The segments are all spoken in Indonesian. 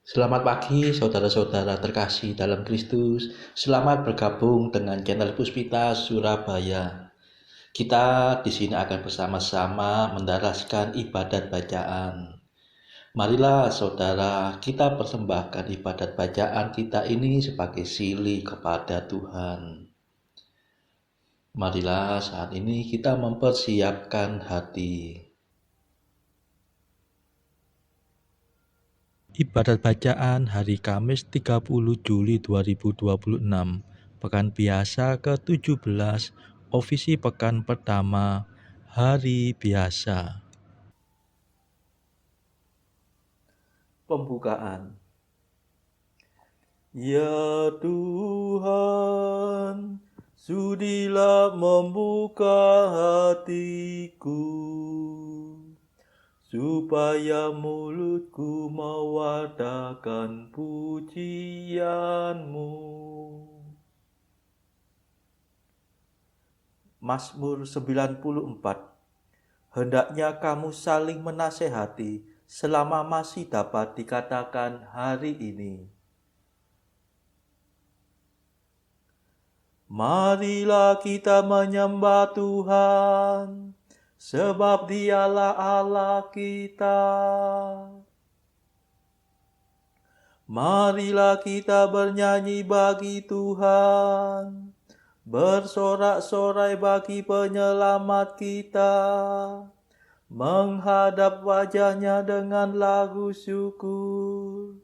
Selamat pagi saudara-saudara terkasih dalam Kristus. Selamat bergabung dengan channel Puspita Surabaya. Kita di sini akan bersama-sama mendaraskan ibadat bacaan. Marilah saudara, kita persembahkan ibadat bacaan kita ini sebagai sili kepada Tuhan. Marilah saat ini kita mempersiapkan hati. Ibadat bacaan hari Kamis 30 Juli 2026, Pekan Biasa ke-17, Ofisi Pekan Pertama, Hari Biasa. Pembukaan. Ya Tuhan, sudilah membuka hatiku, supaya mulutku mewartakan pujian-Mu. Mazmur 94. Hendaknya kamu saling menasehati selama masih dapat dikatakan hari ini. Marilah kita menyembah Tuhan, sebab Dialah Allah kita. Marilah kita bernyanyi bagi Tuhan, bersorak-sorai bagi penyelamat kita, menghadap wajah-Nya dengan lagu syukur,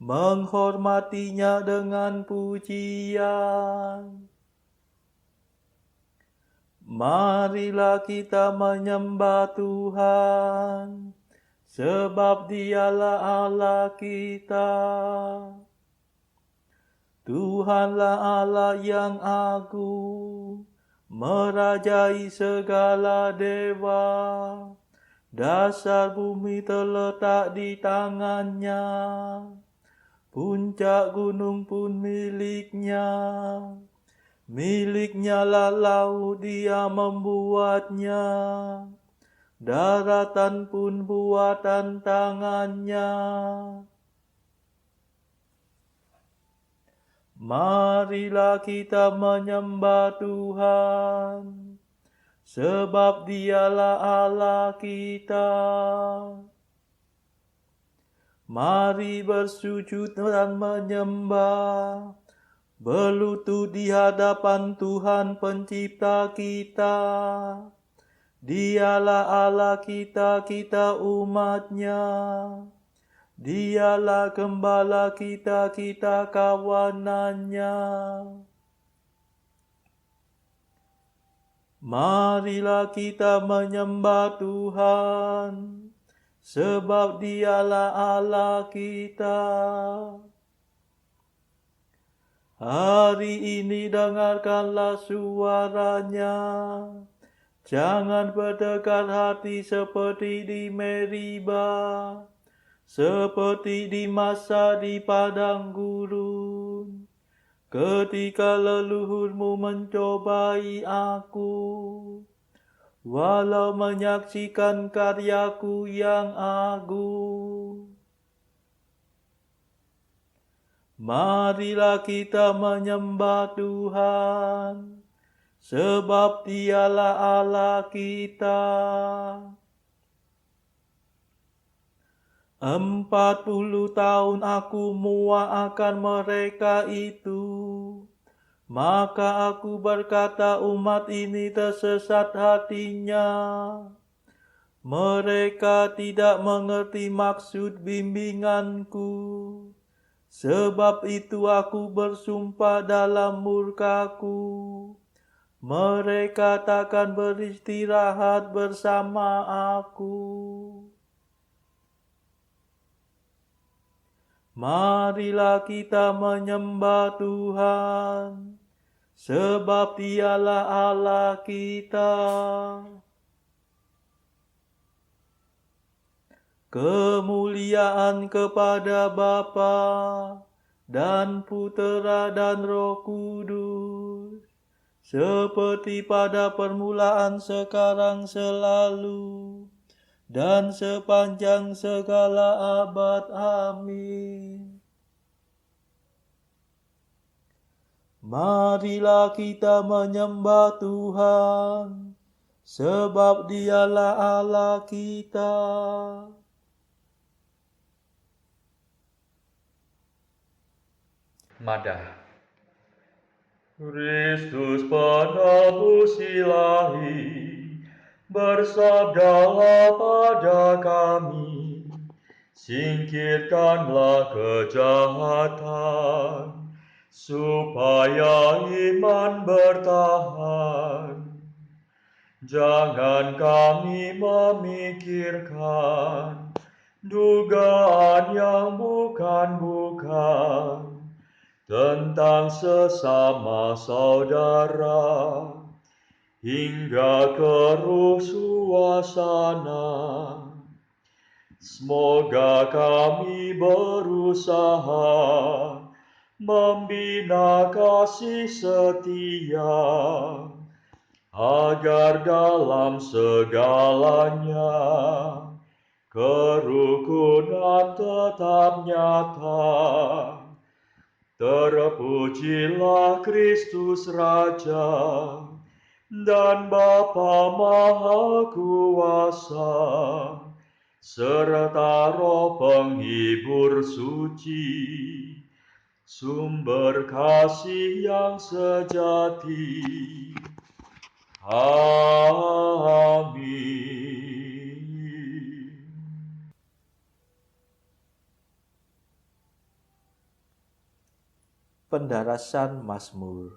menghormati-Nya dengan pujian. Marilah kita menyembah Tuhan, sebab Dialah Allah kita. Tuhanlah Allah yang agung, merajai segala dewa. Dasar bumi terletak di tangan-Nya, puncak gunung pun milik-Nya. Milik-Nya lah laut, Dia membuatnya, daratan pun buatan tangan-Nya. Marilah kita menyembah Tuhan, sebab Dialah Allah kita. Mari bersujud dan menyembah, berlutut di hadapan Tuhan Pencipta kita. Dialah Allah kita, kita umat-Nya. Dialah gembala kita, kita kawanan-Nya. Marilah kita menyembah Tuhan, sebab Dialah Allah kita. Hari ini dengarkanlah suara-Nya. Jangan berdekat hati seperti di Meriba, seperti di masa di padang gurun, ketika leluhurmu mencobai aku, walau menyaksikan karyaku yang agung. Marilah kita menyembah Tuhan, sebab Dialah Allah kita. 40 tahun aku muak akan mereka itu. Maka aku berkata, umat ini tersesat hatinya. Mereka tidak mengerti maksud bimbinganku. Sebab itu aku bersumpah dalam murkaku, mereka takkan beristirahat bersama aku. Marilah kita menyembah Tuhan, sebab Dialah Allah kita. Kemuliaan kepada Bapa dan Putera dan Roh Kudus, seperti pada permulaan, sekarang, selalu, dan sepanjang segala abad. Amin. Marilah kita menyembah Tuhan, sebab Dialah Allah kita. Madah. Kristus penebus ilahi, bersabdalah pada kami, singkirkanlah kejahatan, supaya iman bertahan. Jangan kami memikirkan dugaan yang bukan-bukan tentang sesama saudara, hingga keruh suasana. Semoga kami berusaha membina kasih setia, agar dalam segalanya kerukunan tetap nyata. Terpujilah Kristus Raja dan Bapa Maha Kuasa, serta Roh Penghibur suci, sumber kasih yang sejati. Amin. Pendarasan Mazmur.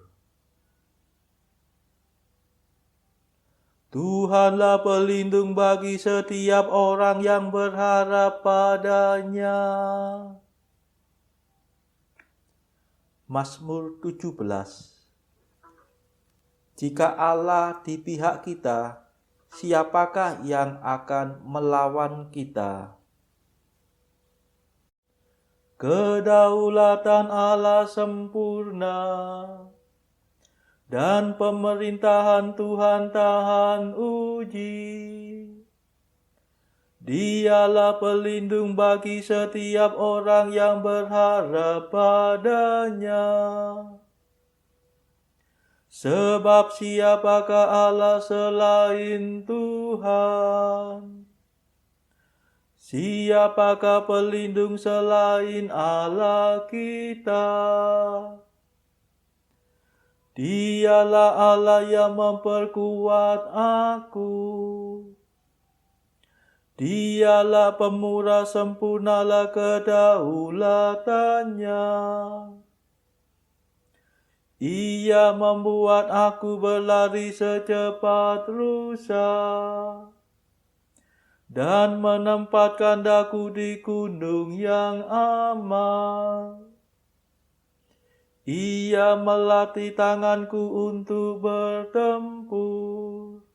Tuhanlah pelindung bagi setiap orang yang berharap padanya. Mazmur 17. Jika Allah di pihak kita, siapakah yang akan melawan kita? Kedaulatan Allah sempurna, dan pemerintahan Tuhan tahan uji. Dialah pelindung bagi setiap orang yang berharap padanya. Sebab siapakah Allah selain Tuhan? Siapakah pelindung selain Allah kita? Dialah Allah yang memperkuat aku. Dialah pemurah, sempurnalah kedaulatannya. Ia membuat aku berlari secepat rusa, dan menempatkan daku di gunung yang aman. Ia melatih tanganku untuk bertempur,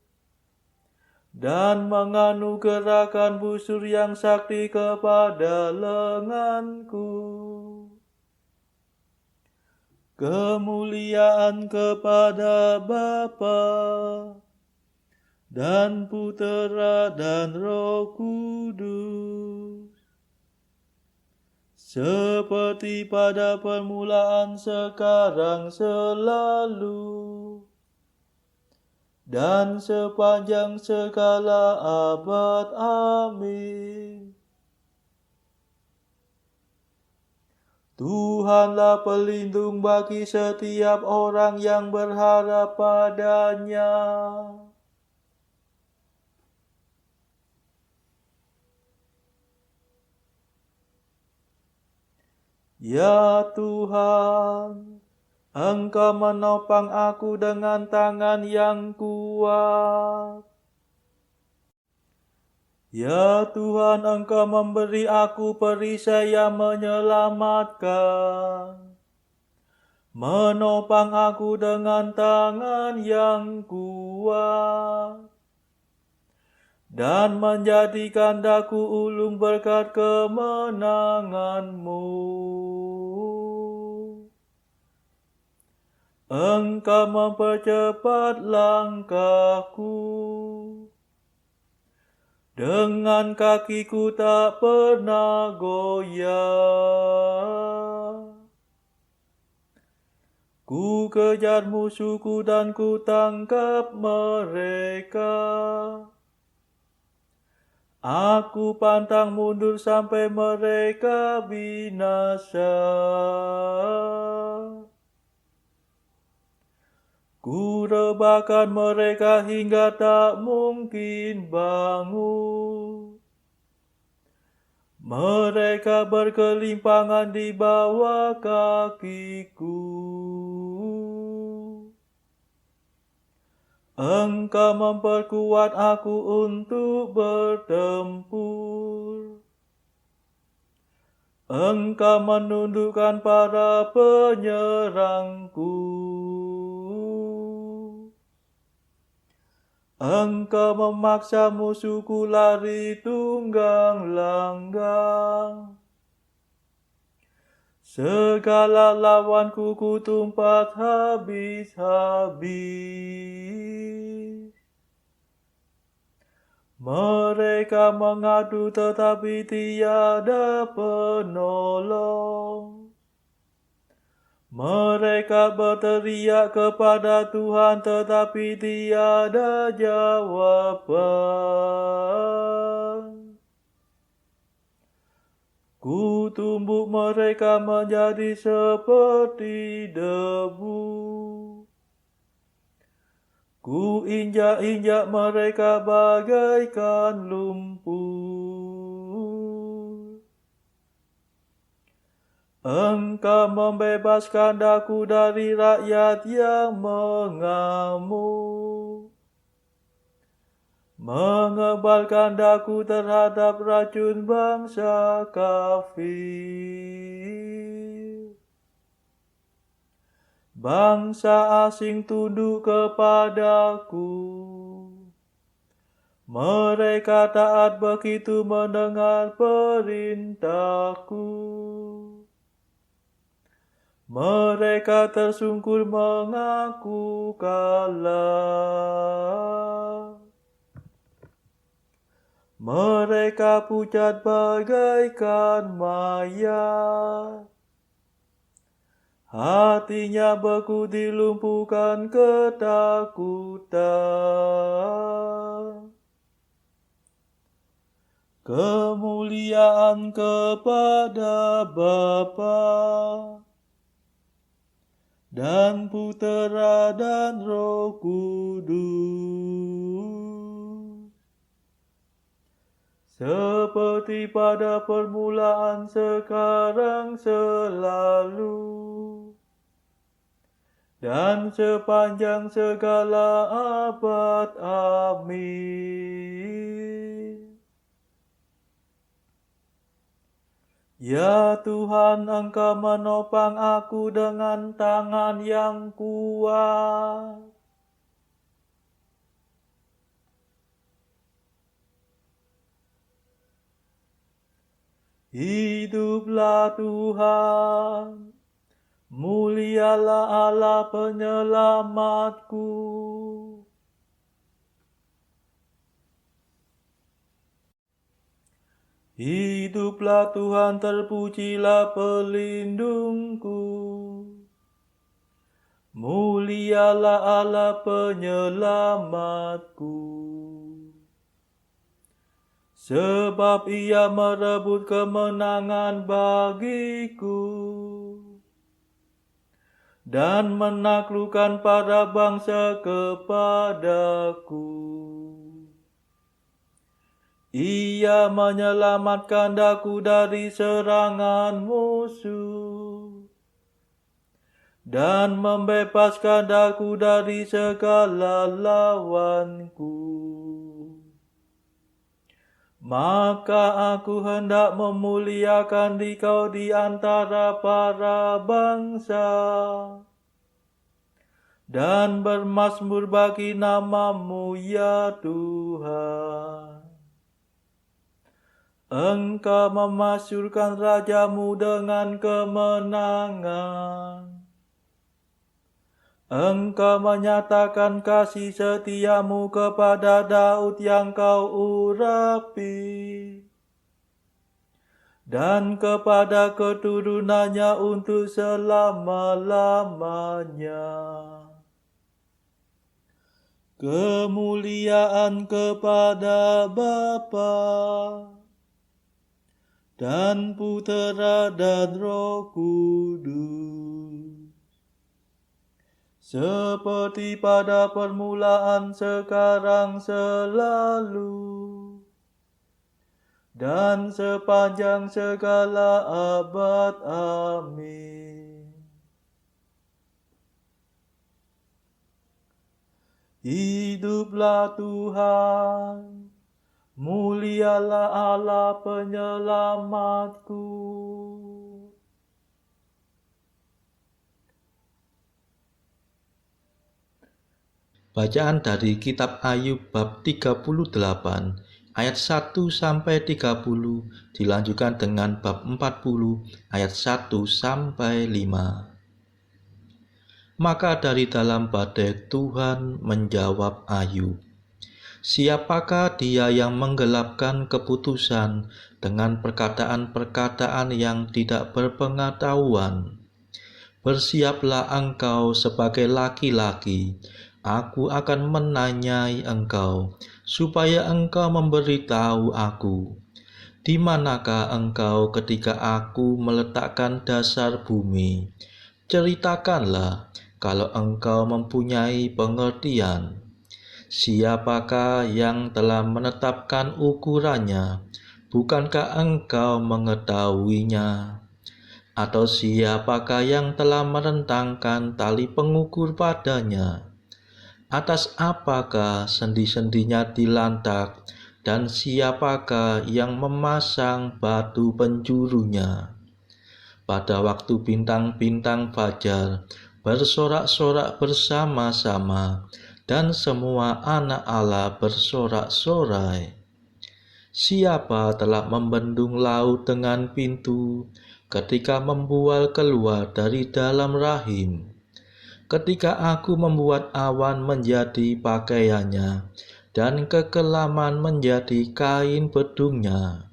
dan menganugerahkan busur yang sakti kepada lenganku. Kemuliaan kepada Bapa dan Putera dan Roh Kudus, seperti pada permulaan, sekarang, selalu, dan sepanjang segala abad. Amin. Tuhanlah pelindung bagi setiap orang yang berharap padanya. Ya Tuhan, Engkau menopang aku dengan tangan yang kuat. Ya Tuhan, Engkau memberi aku perisai yang menyelamatkan, menopang aku dengan tangan yang kuat, dan menjadikan daku ulung berkat kemenangan-Mu. Engkau mempercepat langkahku, Dengan kakiku tak pernah goyah. Ku kejar musuhku dan ku tangkap mereka. Aku pantang mundur sampai mereka binasa. Ku rebahkan mereka hingga tak mungkin bangun. Mereka berkelimpangan di bawah kakiku. Engkau memperkuat aku untuk bertempur. Engkau menundukkan para penyerangku. Engkau memaksa musuhku lari tunggang langgang. Segala lawanku ku tumpat habis-habis. Mereka mengadu tetapi tiada penolong. Mereka berteriak kepada Tuhan tetapi tiada jawaban. Ku tumbuk mereka menjadi seperti debu. Ku injak-injak mereka bagaikan lumpur. Engkau membebaskan daku dari rakyat yang mengamuk. Mengebalkan daku terhadap racun bangsa kafir. Bangsa asing tunduk kepadaku. Mereka taat begitu mendengar perintahku. Mereka tersungkur mengaku kalah. Mereka pucat bagaikan mayat. Hatinya beku dilumpuhkan ketakutan. Kemuliaan kepada Bapa dan Putera dan Roh Kudus, seperti pada permulaan, sekarang, selalu, dan sepanjang segala abad. Amin. Ya Tuhan, Engkau menopang aku dengan tangan yang kuat. Hiduplah Tuhan, mulialah Allah penyelamatku. Hiduplah Tuhan, terpujilah pelindungku. Mulialah Allah penyelamatku. Sebab Ia merebut kemenangan bagiku dan menaklukkan para bangsa kepadaku. Ia menyelamatkan daku dari serangan musuh dan membebaskan daku dari segala lawanku. Maka aku hendak memuliakan Dikau di antara para bangsa dan bermazmur bagi nama-Mu, ya Tuhan. Engkau memasyurkan rajamu dengan kemenangan. Engkau menyatakan kasih setiamu kepada Daud yang kau urapi, dan kepada keturunannya untuk selama-lamanya. Kemuliaan kepada Bapa dan Putera dan Roh Kudus, seperti pada permulaan, sekarang, selalu, dan sepanjang segala abad. Amin. Hiduplah Tuhan, mulialah Allah penyelamatku. Bacaan dari kitab Ayub bab 38 ayat 1 sampai 30 dilanjutkan dengan bab 40 ayat 1 sampai 5. Maka dari dalam badai Tuhan menjawab Ayub, "Siapakah dia yang menggelapkan keputusan dengan perkataan-perkataan yang tidak berpengetahuan? Bersiaplah engkau sebagai laki-laki, aku akan menanyai engkau, supaya engkau memberitahu aku. Di manakah engkau ketika aku meletakkan dasar bumi? Ceritakanlah kalau engkau mempunyai pengertian. Siapakah yang telah menetapkan ukurannya? Bukankah engkau mengetahuinya? Atau siapakah yang telah merentangkan tali pengukur padanya? Atas apakah sendi-sendinya dilantak, dan siapakah yang memasang batu penjurunya? Pada waktu bintang-bintang fajar bersorak-sorak bersama-sama, dan semua anak Allah bersorak-sorai. Siapa telah membendung laut dengan pintu, ketika membual keluar dari dalam rahim? Ketika aku membuat awan menjadi pakaiannya, dan kekelaman menjadi kain bedungnya.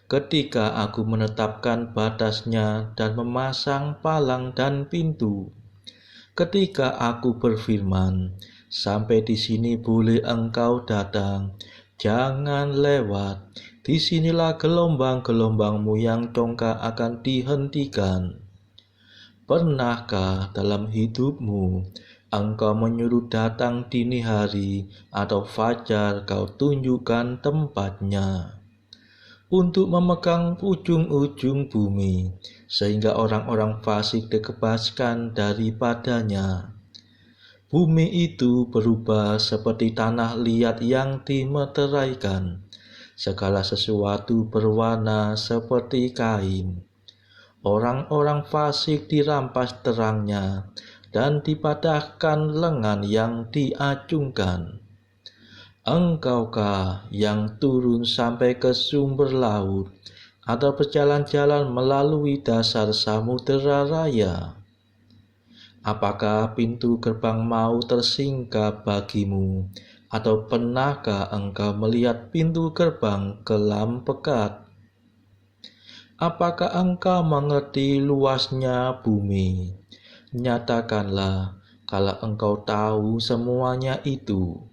Ketika aku menetapkan batasnya dan memasang palang dan pintu. Ketika aku berfirman, sampai di sini boleh engkau datang, jangan lewat. Disinilah gelombang-gelombangmu yang congkak akan dihentikan. Pernahkah dalam hidupmu engkau menyuruh datang dini hari, atau fajar kau tunjukkan tempatnya, untuk memegang ujung-ujung bumi, sehingga orang-orang fasik dikebaskan daripadanya? Bumi itu berubah seperti tanah liat yang dimeteraikan, segala sesuatu berwarna seperti kain. Orang-orang fasik dirampas terangnya, dan dipadahkan lengan yang diacungkan. Engkaukah yang turun sampai ke sumber laut, atau berjalan-jalan melalui dasar samudera raya? Apakah pintu gerbang mau tersingkap bagimu, atau pernahkah engkau melihat pintu gerbang kelam pekat? Apakah engkau mengerti luasnya bumi? Nyatakanlah kalau engkau tahu semuanya itu.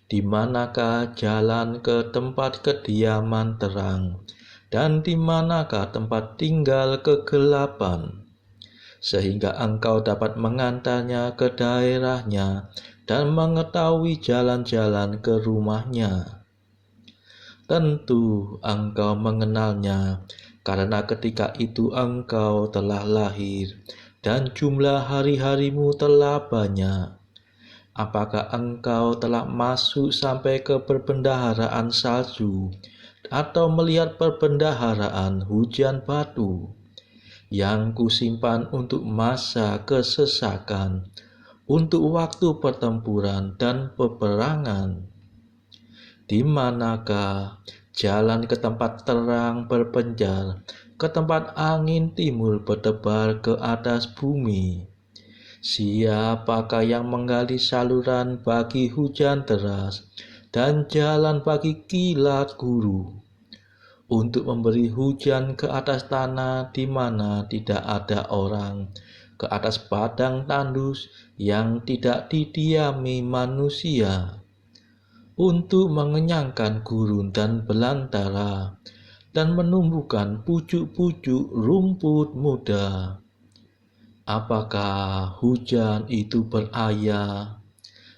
Di manakah jalan ke tempat kediaman terang, dan di manakah tempat tinggal kegelapan? Sehingga engkau dapat mengantarnya ke daerahnya, dan mengetahui jalan-jalan ke rumahnya. Tentu engkau mengenalnya, karena ketika itu engkau telah lahir, dan jumlah hari-harimu telah banyak. Apakah engkau telah masuk sampai ke perbendaharaan salju, atau melihat perbendaharaan hujan batu, yang kusimpan untuk masa kesesakan, untuk waktu pertempuran dan peperangan? Di manakah jalan ke tempat terang berpenjar, ke tempat angin timur bertebar ke atas bumi? Siapakah yang menggali saluran bagi hujan deras dan jalan bagi kilat guru, untuk memberi hujan ke atas tanah di mana tidak ada orang, ke atas padang tandus yang tidak didiami manusia, untuk mengenyangkan gurun dan belantara, dan menumbuhkan pucuk-pucuk rumput muda. Apakah hujan itu berayah?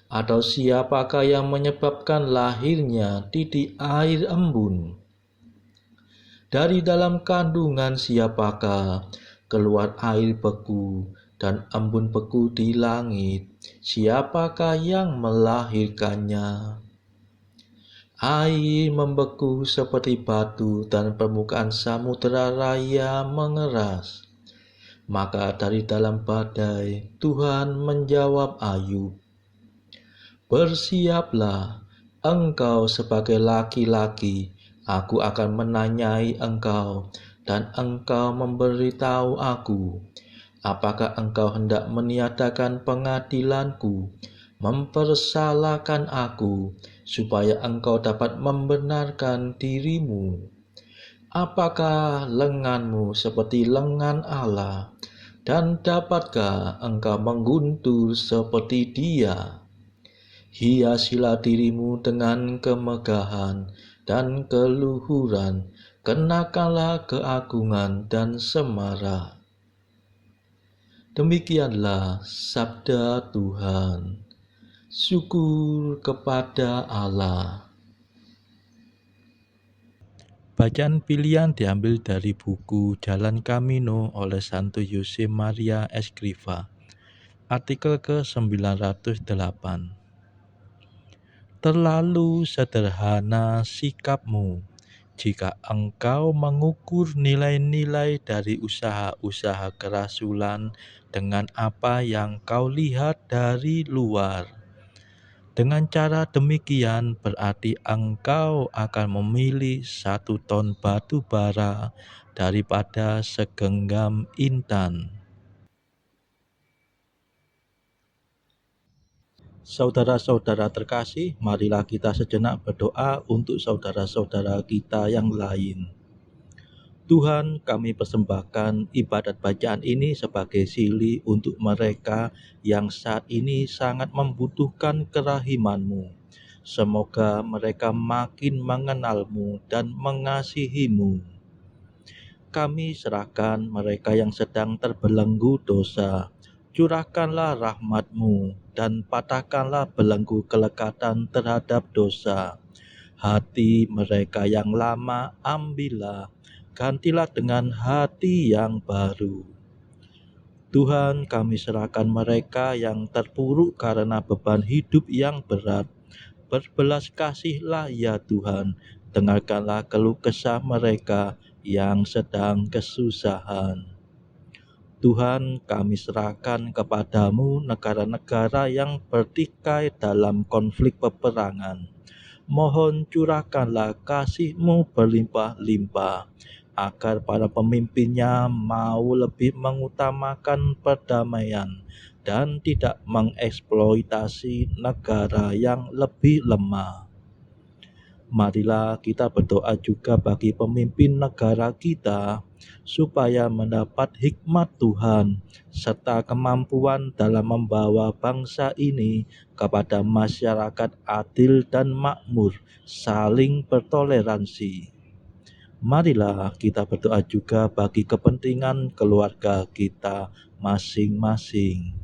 Atau siapakah yang menyebabkan lahirnya titik air embun? Dari dalam kandungan siapakah keluar air beku dan embun beku di langit? Siapakah yang melahirkannya? Air membeku seperti batu dan permukaan samudera raya mengeras. Maka dari dalam badai Tuhan menjawab Ayub, "Bersiaplah, engkau sebagai laki-laki, aku akan menanyai engkau, dan engkau memberitahu aku. Apakah engkau hendak meniadakan pengadilanku, mempersalahkan aku, supaya engkau dapat membenarkan dirimu? Apakah lenganmu seperti lengan Allah, dan dapatkah engkau mengguntur seperti Dia? Hiasilah dirimu dengan kemegahan dan keluhuran, kenakanlah keagungan dan semarak." Demikianlah sabda Tuhan. Syukur kepada Allah. Bacaan pilihan diambil dari buku Jalan Camino oleh Santo Jose Maria Escrivá, artikel ke-908. Terlalu sederhana sikapmu jika engkau mengukur nilai-nilai dari usaha-usaha kerasulan dengan apa yang kau lihat dari luar. Dengan cara demikian berarti engkau akan memilih 1 ton batu bara daripada segenggam intan. Saudara-saudara terkasih, marilah kita sejenak berdoa untuk saudara-saudara kita yang lain. Tuhan, kami persembahkan ibadat bacaan ini sebagai silih untuk mereka yang saat ini sangat membutuhkan kerahiman-Mu. Semoga mereka makin mengenal-Mu dan mengasihi-Mu. Kami serahkan mereka yang sedang terbelenggu dosa. Curahkanlah rahmat-Mu dan patahkanlah belenggu kelekatan terhadap dosa. Hati mereka yang lama ambillah, gantilah dengan hati yang baru. Tuhan, kami serahkan mereka yang terpuruk karena beban hidup yang berat. Berbelas kasihlah ya Tuhan, dengarkanlah keluh kesah mereka yang sedang kesusahan. Tuhan, kami serahkan kepadamu negara-negara yang bertikai dalam konflik peperangan. Mohon curahkanlah kasih-Mu berlimpah-limpah, agar para pemimpinnya mau lebih mengutamakan perdamaian dan tidak mengeksploitasi negara yang lebih lemah. Marilah kita berdoa juga bagi pemimpin negara kita, supaya mendapat hikmat Tuhan serta kemampuan dalam membawa bangsa ini kepada masyarakat adil dan makmur, saling bertoleransi. Marilah kita berdoa juga bagi kepentingan keluarga kita masing-masing.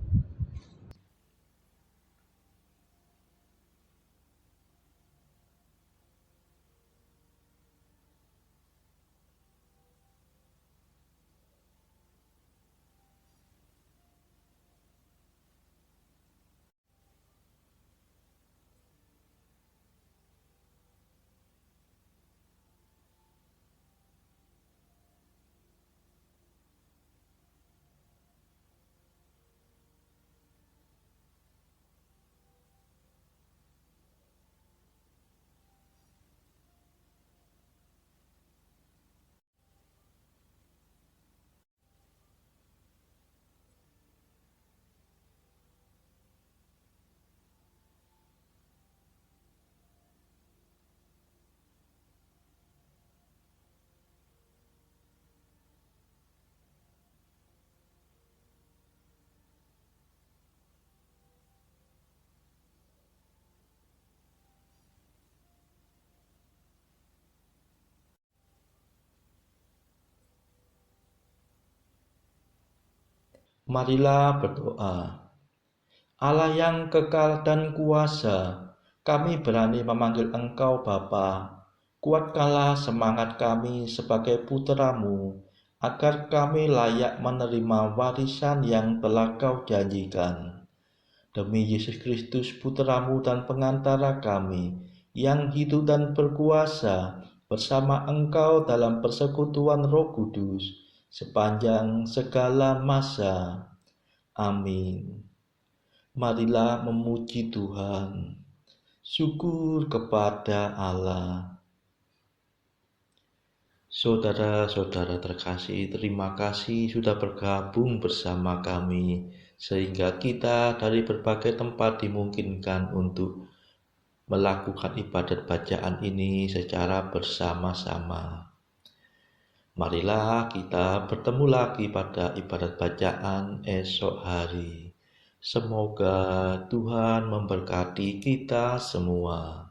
Marilah berdoa. Allah yang kekal dan kuasa, kami berani memanggil Engkau Bapa. Kuatkanlah semangat kami sebagai putra-Mu, agar kami layak menerima warisan yang telah Kau janjikan. Demi Yesus Kristus, putra-Mu dan pengantara kami, yang hidup dan berkuasa bersama Engkau dalam persekutuan Roh Kudus, sepanjang segala masa. Amin. Marilah memuji Tuhan. Syukur kepada Allah. Saudara-saudara terkasih, terima kasih sudah bergabung bersama kami, sehingga kita dari berbagai tempat dimungkinkan untuk melakukan ibadat bacaan ini secara bersama-sama. Marilah kita bertemu lagi pada ibadat bacaan esok hari. Semoga Tuhan memberkati kita semua.